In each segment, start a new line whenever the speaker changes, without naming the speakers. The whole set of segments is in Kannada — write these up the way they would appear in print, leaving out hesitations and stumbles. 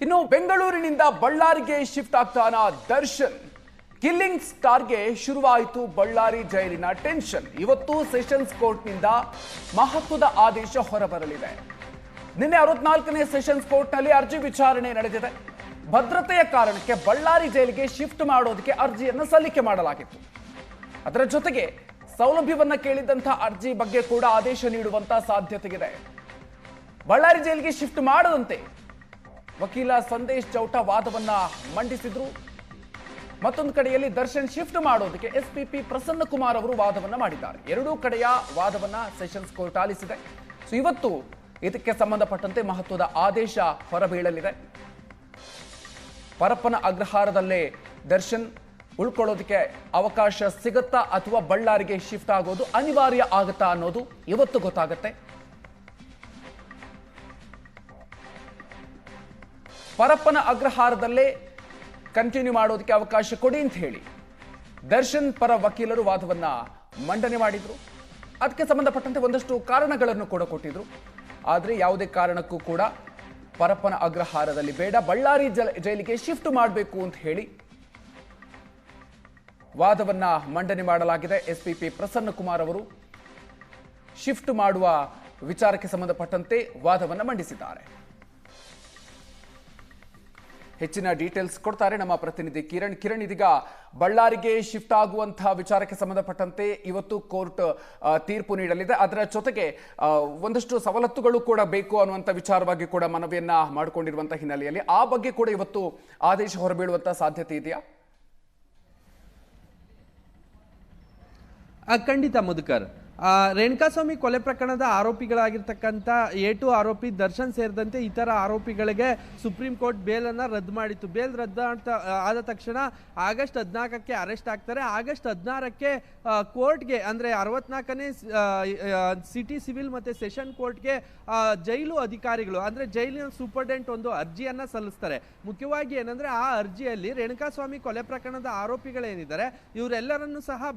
ಇನ್ನು ಬೆಂಗಳೂರಿನಿಂದ ಬಳ್ಳಾರಿಗೆ ಶಿಫ್ಟ್ ಆಗ್ತಾನ ದರ್ಶನ್. ಕಿಲ್ಲಿಂಗ್ ಸ್ಟಾರ್ಗೆ ಶುರುವಾಯಿತು ಬಳ್ಳಾರಿ ಜೈಲಿನ ಟೆನ್ಷನ್. ಇವತ್ತು ಸೆಷನ್ಸ್ ಕೋರ್ಟ್ನಿಂದ ಮಹತ್ವದ ಆದೇಶ ಹೊರಬರಲಿದೆ. ನಿನ್ನೆ 64ನೇ ಸೆಷನ್ಸ್ ಕೋರ್ಟ್ನಲ್ಲಿ ಅರ್ಜಿ ವಿಚಾರಣೆ ನಡೆದಿದೆ. ಭದ್ರತೆಯ ಕಾರಣಕ್ಕೆ ಬಳ್ಳಾರಿ ಜೈಲಿಗೆ ಶಿಫ್ಟ್ ಮಾಡೋದಕ್ಕೆ ಅರ್ಜಿಯನ್ನು ಸಲ್ಲಿಕೆ ಮಾಡಲಾಗಿತ್ತು. ಅದರ ಜೊತೆಗೆ ಸೌಲಭ್ಯವನ್ನ ಕೇಳಿದಂತಹ ಅರ್ಜಿ ಬಗ್ಗೆ ಕೂಡ ಆದೇಶ ನೀಡುವಂತ ಸಾಧ್ಯತೆ ಇದೆ. ಬಳ್ಳಾರಿ ಜೈಲಿಗೆ ಶಿಫ್ಟ್ ಮಾಡದಂತೆ ವಕೀಲ ಸಂದೇಶ್ ಚೌಟ ವಾದವನ್ನ ಮಂಡಿಸಿದ್ರು. ಮತ್ತೊಂದು ಕಡೆಯಲ್ಲಿ ದರ್ಶನ್ ಶಿಫ್ಟ್ ಮಾಡೋದಕ್ಕೆ ಎಸ್ಪಿಪಿ ಪ್ರಸನ್ನ ಕುಮಾರ್ ಅವರು ವಾದವನ್ನ ಮಾಡಿದ್ದಾರೆ. ಎರಡೂ ಕಡೆಯ ವಾದವನ್ನ ಸೆಷನ್ಸ್ ಕೋರ್ಟ್ ಆಲಿಸಿದೆ. ಸೊ ಇವತ್ತು ಇದಕ್ಕೆ ಸಂಬಂಧಪಟ್ಟಂತೆ ಮಹತ್ವದ ಆದೇಶ ಹೊರಬೀಳಲಿದೆ. ಪರಪ್ಪನ ಅಗ್ರಹಾರದಲ್ಲೇ ದರ್ಶನ್ ಉಳ್ಕೊಳ್ಳೋದಕ್ಕೆ ಅವಕಾಶ ಸಿಗುತ್ತಾ ಅಥವಾ ಬಳ್ಳಾರಿಗೆ ಶಿಫ್ಟ್ ಆಗೋದು ಅನಿವಾರ್ಯ ಆಗುತ್ತಾ ಅನ್ನೋದು ಇವತ್ತು ಗೊತ್ತಾಗುತ್ತೆ. ಪರಪ್ಪನ ಅಗ್ರಹಾರದಲ್ಲೇ ಕಂಟಿನ್ಯೂ ಮಾಡೋದಕ್ಕೆ ಅವಕಾಶ ಕೊಡಿ ಅಂತ ಹೇಳಿ ದರ್ಶನ್ ಪರ ವಕೀಲರು ವಾದವನ್ನ ಮಂಡನೆ ಮಾಡಿದ್ರು. ಅದಕ್ಕೆ ಸಂಬಂಧಪಟ್ಟಂತೆ ಒಂದಷ್ಟು ಕಾರಣಗಳನ್ನು ಕೂಡ ಕೊಟ್ಟಿದ್ರು. ಆದರೆ ಯಾವುದೇ ಕಾರಣಕ್ಕೂ ಕೂಡ ಪರಪ್ಪನ ಅಗ್ರಹಾರದಲ್ಲಿ ಬೇಡ, ಬಳ್ಳಾರಿ ಜೈಲಿಗೆ ಶಿಫ್ಟ್ ಮಾಡಬೇಕು ಅಂತ ಹೇಳಿ ವಾದವನ್ನ ಮಂಡನೆ ಮಾಡಲಾಗಿದೆ. ಎಸ್ಪಿಪಿ ಪ್ರಸನ್ನ ಕುಮಾರ್ ಅವರು ಶಿಫ್ಟ್ ಮಾಡುವ ವಿಚಾರಕ್ಕೆ ಸಂಬಂಧಪಟ್ಟಂತೆ ವಾದವನ್ನ ಮಂಡಿಸಿದ್ದಾರೆ. ಹೆಚ್ಚಿನ ಡೀಟೇಲ್ಸ್ ಕೊಡ್ತಾರೆ ನಮ್ಮ ಪ್ರತಿನಿಧಿ ಕಿರಣ್. ಇದೀಗ ಬಳ್ಳಾರಿಗೆ ಶಿಫ್ಟ್ ಆಗುವಂತಹ ವಿಚಾರಕ್ಕೆ ಸಂಬಂಧಪಟ್ಟಂತೆ ಇವತ್ತು ಕೋರ್ಟ್ ತೀರ್ಪು ನೀಡಲಿದೆ. ಅದರ ಜೊತೆಗೆ ಒಂದಷ್ಟು ಸವಲತ್ತುಗಳು ಕೂಡ ಬೇಕು ಅನ್ನುವಂಥ ವಿಚಾರವಾಗಿ ಕೂಡ ಮನವಿಯನ್ನ ಮಾಡಿಕೊಂಡಿರುವಂತಹ ಹಿನ್ನೆಲೆಯಲ್ಲಿ ಆ ಬಗ್ಗೆ ಕೂಡ ಇವತ್ತು ಆದೇಶ ಹೊರಬೀಳುವಂತಹ ಸಾಧ್ಯತೆ ಇದೆಯಾ?
ಖಂಡಿತ ಮಧುಕರ್. ರೇಣುಕಾಸ್ವಾಮಿ ಕೊಲೆ ಪ್ರಕರಣದ ಆರೋಪಿಗಳಾಗಿರ್ತಕ್ಕಂಥ A2 ಆರೋಪಿ ದರ್ಶನ್ ಸೇರಿದಂತೆ ಇತರ ಆರೋಪಿಗಳಿಗೆ ಸುಪ್ರೀಂ ಕೋರ್ಟ್ ಬೇಲನ್ನು ರದ್ದು ಮಾಡಿತ್ತು. ಬೇಲ್ ರದ್ದು ಆದ ತಕ್ಷಣ ಆಗಸ್ಟ್ 14ಕ್ಕೆ ಅರೆಸ್ಟ್ ಆಗ್ತಾರೆ. ಆಗಸ್ಟ್ 16ಕ್ಕೆ ಕೋರ್ಟ್ಗೆ ಅಂದರೆ 64ನೇ ಸಿಟಿ ಸಿವಿಲ್ ಮತ್ತು ಸೆಷನ್ ಕೋರ್ಟ್ಗೆ ಜೈಲು ಅಧಿಕಾರಿಗಳು ಅಂದರೆ ಜೈಲಿನ ಸೂಪರ್ಡೆಂಟ್ ಒಂದು ಅರ್ಜಿಯನ್ನು ಸಲ್ಲಿಸ್ತಾರೆ. ಮುಖ್ಯವಾಗಿ ಏನಂದರೆ ಆ ಅರ್ಜಿಯಲ್ಲಿ ರೇಣುಕಾಸ್ವಾಮಿ ಕೊಲೆ ಪ್ರಕರಣದ ಆರೋಪಿಗಳೇನಿದ್ದಾರೆ ಇವರೆಲ್ಲರನ್ನು ಸಹ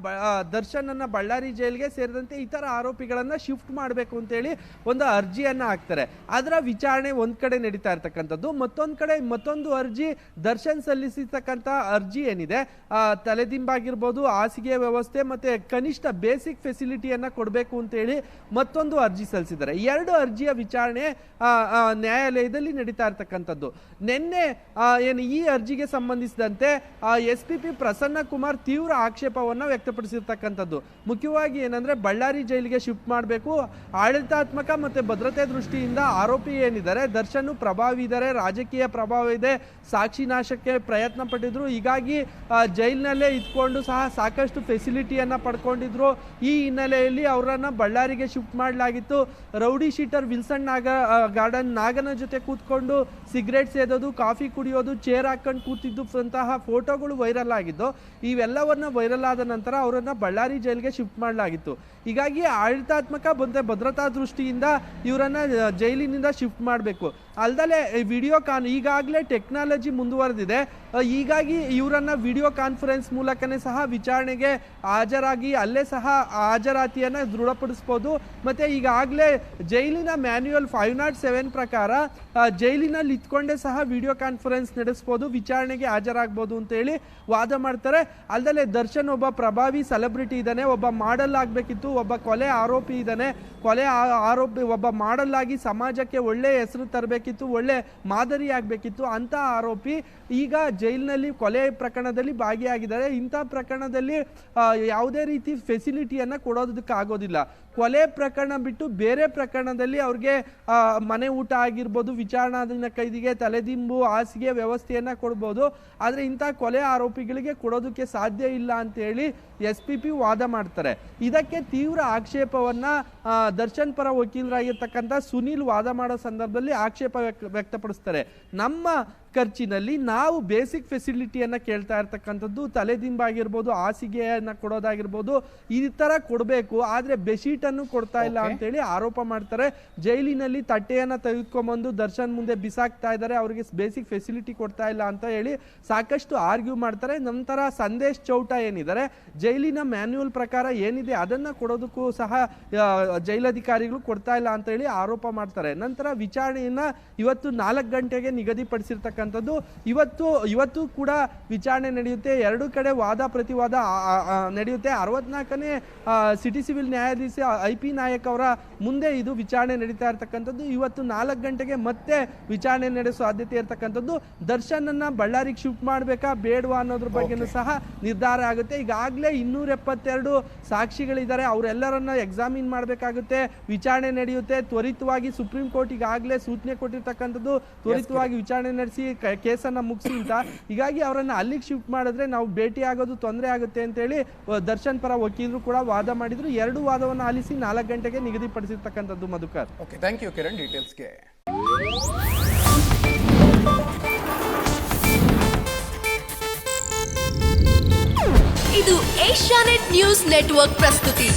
ದರ್ಶನನ್ನ ಬಳ್ಳಾರಿ ಜೈಲಿಗೆ ಸೇರಿದಂತೆ ಇತರ ಆರೋಪಿಗಳನ್ನ ಶಿಫ್ಟ್ ಮಾಡಬೇಕು ಅಂತೇಳಿ ಒಂದು ಅರ್ಜಿಯನ್ನ ಹಾಕ್ತಾರೆ. ಅದರ ವಿಚಾರಣೆ ಒಂದ್ ಕಡೆ ನಡೀತಾ ಇರ್ತಕ್ಕಂಥದ್ದು. ಮತ್ತೊಂದ್ ಕಡೆ ಮತ್ತೊಂದು ಅರ್ಜಿ ದರ್ಶನ್ ಸಲ್ಲಿಸಿರ್ತಕ್ಕಂಥ ಅರ್ಜಿ ಏನಿದೆ ತಲೆದಿಂಬಾಗಿರ್ಬೋದು, ಹಾಸಿಗೆ ವ್ಯವಸ್ಥೆ ಮತ್ತೆ ಕನಿಷ್ಠ ಬೇಸಿಕ್ ಫೆಸಿಲಿಟಿಯನ್ನ ಕೊಡಬೇಕು ಅಂತೇಳಿ ಮತ್ತೊಂದು ಅರ್ಜಿ ಸಲ್ಲಿಸಿದ್ದಾರೆ. ಎರಡು ಅರ್ಜಿಯ ವಿಚಾರಣೆ ನ್ಯಾಯಾಲಯದಲ್ಲಿ ನಡೀತಾ ಇರ್ತಕ್ಕಂಥದ್ದು. ನಿನ್ನೆ ಏನು ಈ ಅರ್ಜಿಗೆ ಸಂಬಂಧಿಸಿದಂತೆ ಎಸ್ಪಿಪಿ ಪ್ರಸನ್ನ ಕುಮಾರ್ ತೀವ್ರ ಆಕ್ಷೇಪವನ್ನ ವ್ಯಕ್ತಪಡಿಸಿರ್ತಕ್ಕಂಥದ್ದು. ಮುಖ್ಯವಾಗಿ ಏನಂದ್ರೆ ಬಳ್ಳಾರಿ ಜೈಲಿಗೆ ಶಿಫ್ಟ್ ಮಾಡಬೇಕು, ಆಡಳಿತಾತ್ಮಕ ಮತ್ತೆ ಭದ್ರತೆ ದೃಷ್ಟಿಯಿಂದ ಆರೋಪಿ ಏನಿದ್ದಾರೆ ದರ್ಶನ್ ಪ್ರಭಾವಿ ಇದ್ದಾರೆ, ರಾಜಕೀಯ ಪ್ರಭಾವ ಇದೆ, ಸಾಕ್ಷಿ ನಾಶಕ್ಕೆ ಪ್ರಯತ್ನ ಪಟ್ಟಿದ್ರು, ಹೀಗಾಗಿ ಜೈಲಿನಲ್ಲೇ ಇದ್ಕೊಂಡು ಸಹ ಸಾಕಷ್ಟು ಫೆಸಿಲಿಟಿಯನ್ನ ಪಡ್ಕೊಂಡಿದ್ರು. ಈ ಹಿನ್ನೆಲೆಯಲ್ಲಿ ಅವರನ್ನ ಬಳ್ಳಾರಿಗೆ ಶಿಫ್ಟ್ ಮಾಡಲಾಗಿತ್ತು. ರೌಡಿ ಶೀಟರ್ ವಿಲ್ಸನ್ ಗಾರ್ಡನ್ ನಾಗನ ಜೊತೆ ಕೂತ್ಕೊಂಡು ಸಿಗರೇಟ್ ಸೇದೋದು, ಕಾಫಿ ಕುಡಿಯೋದು, ಚೇರ್ ಹಾಕೊಂಡು ಕೂತಿದ್ದಂತಹ ಫೋಟೋಗಳು ವೈರಲ್ ಆಗಿದ್ದು. ಇವೆಲ್ಲವನ್ನ ವೈರಲ್ ಆದ ನಂತರ ಅವರನ್ನ ಬಳ್ಳಾರಿ ಜೈಲಿಗೆ ಶಿಫ್ಟ್ ಮಾಡಲಾಗಿತ್ತು. ಹೀಗಾಗಿ ಆಡಳಿತಾತ್ಮಕ ಮತ್ತೆ ಭದ್ರತಾ ದೃಷ್ಟಿಯಿಂದ ಇವರನ್ನ ಜೈಲಿನಿಂದ ಶಿಫ್ಟ್ ಮಾಡಬೇಕು. ಅಲ್ದಲೆ ವಿಡಿಯೋ ಈಗಾಗಲೇ ಟೆಕ್ನಾಲಜಿ ಮುಂದುವರೆದಿದೆ. ಹೀಗಾಗಿ ಇವರನ್ನ ವಿಡಿಯೋ ಕಾನ್ಫರೆನ್ಸ್ ಮೂಲಕನೇ ಸಹ ವಿಚಾರಣೆಗೆ ಹಾಜರಾಗಿ ಅಲ್ಲೇ ಸಹ ಹಾಜರಾತಿಯನ್ನು ದೃಢಪಡಿಸ್ಬೋದು. ಮತ್ತೆ ಈಗಾಗಲೇ ಜೈಲಿನ ಮ್ಯಾನ್ಯುಯಲ್ 507 ಪ್ರಕಾರ ಜೈಲಿನಲ್ಲಿ ಇತ್ಕೊಂಡೇ ಸಹ ವಿಡಿಯೋ ಕಾನ್ಫರೆನ್ಸ್ ನಡೆಸ್ಬೋದು, ವಿಚಾರಣೆಗೆ ಹಾಜರಾಗ್ಬೋದು ಅಂತೇಳಿ ವಾದ ಮಾಡ್ತಾರೆ. ಅಲ್ದಲೆ ದರ್ಶನ್ ಒಬ್ಬ ಪ್ರಭಾವಿ ಸೆಲೆಬ್ರಿಟಿ ಇದ್ದಾನೆ, ಒಬ್ಬ ಮಾಡೆಲ್ ಆಗಬೇಕಿತ್ತು, ಒಬ್ಬ ಕೊಲೆ ಆರೋಪಿ ಇದ್ದಾನೆ, ಕೊಲೆ ಆರೋಪಿ ಒಬ್ಬ ಮಾಡೆಲ್ ಆಗಿ ಸಮಾಜಕ್ಕೆ ಒಳ್ಳೆ ಹೆಸರು ತರಬೇಕಿತ್ತು, ಒಳ್ಳೆ ಮಾದರಿ ಆಗಬೇಕಿತ್ತು. ಅಂತ ಆರೋಪಿ ಈಗ ಜೈಲಿನಲ್ಲಿ ಕೊಲೆ ಪ್ರಕರಣದಲ್ಲಿ ಭಾಗಿಯಾಗಿದ್ದಾರೆ. ಇಂಥ ಪ್ರಕರಣದಲ್ಲಿ ಯಾವುದೇ ರೀತಿ ಫೆಸಿಲಿಟಿಯನ್ನು ಕೊಡೋದಕ್ಕಾಗೋದಿಲ್ಲ. ಕೊಲೆ ಪ್ರಕರಣ ಬಿಟ್ಟು ಬೇರೆ ಪ್ರಕರಣದಲ್ಲಿ ಅವ್ರಿಗೆ ಮನೆ ಊಟ ಆಗಿರ್ಬೋದು, ವಿಚಾರಣಾಧೀನ ಕೈದಿಗೆ ತಲೆದಿಂಬು, ಹಾಸಿಗೆ ವ್ಯವಸ್ಥೆಯನ್ನ ಕೊಡ್ಬೋದು. ಆದರೆ ಇಂಥ ಕೊಲೆ ಆರೋಪಿಗಳಿಗೆ ಕೊಡೋದಕ್ಕೆ ಸಾಧ್ಯ ಇಲ್ಲ ಅಂತೇಳಿ SPP ವಾದ ಮಾಡ್ತಾರೆ. ಇದಕ್ಕೆ ತೀವ್ರ ಆಕ್ಷೇಪವನ್ನ ದರ್ಶನ್ ಪರ ವಕೀಲರಾಗಿರ್ತಕ್ಕಂಥ ಸುನೀಲ್ ವಾದ ಮಾಡೋ ಸಂದರ್ಭದಲ್ಲಿ ಆಕ್ಷೇಪ ವ್ಯಕ್ತಪಡಿಸ್ತಾರೆ. ನಮ್ಮ ಖರ್ಚಿನಲ್ಲಿ ನಾವು ಬೇಸಿಕ್ ಫೆಸಿಲಿಟಿಯನ್ನ ಕೇಳ್ತಾ ಇರ್ತಕ್ಕಂಥದ್ದು. ತಲೆದಿಂಬಾಗಿರ್ಬೋದು, ಹಾಸಿಗೆಯನ್ನ ಕೊಡೋದಾಗಿರ್ಬೋದು, ಈ ತರ ಕೊಡಬೇಕು, ಆದ್ರೆ ಬೆಡ್ಶೀಟ್ ಅನ್ನು ಕೊಡ್ತಾ ಇಲ್ಲ ಅಂತೇಳಿ ಆರೋಪ ಮಾಡ್ತಾರೆ. ಜೈಲಿನಲ್ಲಿ ತಟ್ಟೆಯನ್ನ ತೆಗೆದುಕೊಂಡ್ಬಂದು ದರ್ಶನ್ ಮುಂದೆ ಬಿಸಾಕ್ತಾ ಇದ್ದಾರೆ, ಅವರಿಗೆ ಬೇಸಿಕ್ ಫೆಸಿಲಿಟಿ ಕೊಡ್ತಾ ಇಲ್ಲ ಅಂತ ಹೇಳಿ ಸಾಕಷ್ಟು ಆರ್ಗ್ಯೂ ಮಾಡ್ತಾರೆ. ನಂತರ ಸಂದೇಶ್ ಚೌಟ ಏನಿದ್ದಾರೆ, ಜೈಲಿನ ಮ್ಯಾನ್ಯುವಲ್ ಪ್ರಕಾರ ಏನಿದೆ ಅದನ್ನ ಕೊಡೋದಕ್ಕೂ ಸಹ ಜೈಲಧಿಕಾರಿಗಳು ಕೊಡ್ತಾ ಇಲ್ಲ ಅಂತ ಹೇಳಿ ಆರೋಪ ಮಾಡ್ತಾರೆ. ನಂತರ ವಿಚಾರಣೆಯನ್ನ ಇವತ್ತು 4 ಗಂಟೆಗೆ ನಿಗದಿಪಡಿಸಿರ್ತಕ್ಕಂಥದ್ದು. ಇವತ್ತು ಕೂಡ ವಿಚಾರಣೆ ನಡೆಯುತ್ತೆ. ಎರಡು ಕಡೆ ವಾದ ಪ್ರತಿವಾದ ನಡೆಯುತ್ತೆ. 64ನೇ ಸಿಟಿ ಸಿವಿಲ್ ನ್ಯಾಯಾಧೀಶ IP ನಾಯಕ್ ಅವರ ಮುಂದೆ ಇದು ವಿಚಾರಣೆ ನಡೀತಾ ಇರ್ತಕ್ಕಂಥದ್ದು. ಇವತ್ತು 4 ಗಂಟೆಗೆ ಮತ್ತೆ ವಿಚಾರಣೆ ನಡೆಸುವ ಸಾಧ್ಯತೆ ಇರ್ತಕ್ಕಂಥದ್ದು. ದರ್ಶನ್ ಅನ್ನ ಬಳ್ಳಾರಿಗೆ ಶಿಫ್ಟ್ ಮಾಡ್ಬೇಕಾ ಬೇಡವಾ ಅನ್ನೋದ್ರ ಬಗ್ಗೆನೂ ಸಹ ನಿರ್ಧಾರ ಆಗುತ್ತೆ. ಈಗಾಗಲೇ 272 ಸಾಕ್ಷಿಗಳಿದ್ದಾರೆ, ಅವರೆಲ್ಲರನ್ನ ಎಕ್ಸಾಮಿನ್ ಮಾಡಬೇಕಾಗುತ್ತೆ. ವಿಚಾರಣೆ ನಡೆಯುತ್ತೆ. ತ್ವರಿತವಾಗಿ ಸುಪ್ರೀಂ ಕೋರ್ಟ್ ಈಗಾಗಲೇ ಸೂಚನೆ ಕೊಟ್ಟಿರ್ತಕ್ಕಂಥದ್ದು, ತ್ವರಿತವಾಗಿ ವಿಚಾರಣೆ ನಡೆಸಿ ಕೇಸನ್ನ ಮುಗಿಸಿ ಅಂತ. ಹೀಗಾಗಿ ಅವರನ್ನ ಅಲ್ಲಿಗೆ ಶಿಫ್ಟ್ ಮಾಡಿದ್ರೆ ನಾವು ಭೇಟಿ ಆಗೋದು ತೊಂದರೆ ಆಗುತ್ತೆ ಅಂತೇಳಿ ದರ್ಶನ್ ಪರ ವಕೀಲರು ಕೂಡ ವಾದ ಮಾಡಿದ್ರು. 2 ವಾದವನ್ನು ಆಲಿಸಿ 4 ಗಂಟೆಗೆ ನಿಗದಿಪಡಿಸಿರ್ತಕ್ಕಂಥದ್ದು. Madhukar,
okay, thank you Kiran ಡೀಟೇಲ್ಸ್ಗೆ.
ಇದು ಏಷ್ಯಾನೆಟ್ ನ್ಯೂಸ್ ನೆಟ್ವರ್ಕ್ ಪ್ರಸ್ತುತಿ.